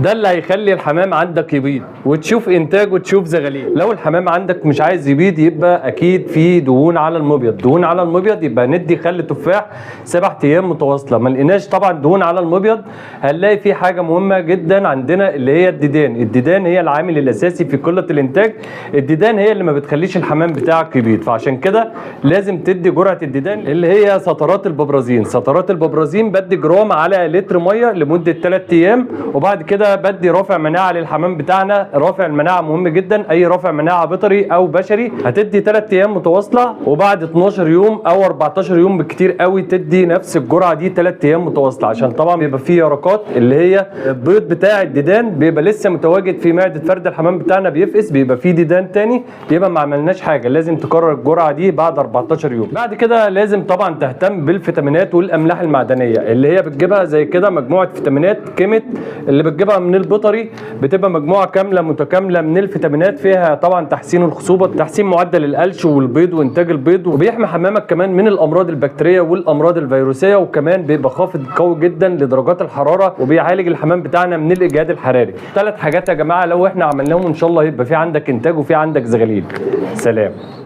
ده اللي هيخلي الحمام عندك يبيض وتشوف انتاج وتشوف زغاليل. لو الحمام عندك مش عايز يبيض يبقى اكيد في دهون على المبيض. دهون على المبيض يبقى ندي خل تفاح 7 ايام متواصله. ما لقيناش طبعا دهون على المبيض، هنلاقي في حاجه مهمه جدا عندنا اللي هي الديدان. الديدان هي العامل الاساسي في قله الانتاج. الديدان هي اللي ما بتخليش الحمام بتاعك يبيض، فعشان كده لازم تدي جرعه الديدان اللي هي سطرات الببرازين. سطرات الببرازين بدي جرام على لتر ميه لمده 3 ايام، وبعد كده بدي رافع مناعه للحمام بتاعنا. رافع المناعه مهم جدا، اي رافع مناعه بيطري او بشري هتدي 3 ايام متواصله، وبعد 12 يوم او 14 يوم بالكتير قوي تدي نفس الجرعه دي 3 ايام متواصله، عشان طبعا بيبقى فيه يرقات اللي هي البيض بتاع الديدان بيبقى لسه متواجد في معده فرد الحمام بتاعنا بيفقس، بيبقى فيه ديدان تاني، يبقى ما عملناش حاجه. لازم تكرر الجرعه دي بعد 14 يوم. بعد كده لازم طبعا تهتم بالفيتامينات والاملاح المعدنيه اللي هي بتجيبها زي كده مجموعه فيتامينات كيمت اللي بتجيبها من البيطري، بتبقى مجموعه كامله متكامله من الفيتامينات، فيها طبعا تحسين الخصوبه، تحسين معدل القلش والبيض وانتاج البيض، وبيحمي حمامك كمان من الامراض البكتيريه والامراض الفيروسيه، وكمان بيبقى خافض قوي جدا لدرجات الحراره، وبيعالج الحمام بتاعنا من الاجهاد الحراري. 3 حاجات يا جماعه لو احنا عملناهم ان شاء الله يبقى في عندك انتاج وفي عندك زغاليل. سلام.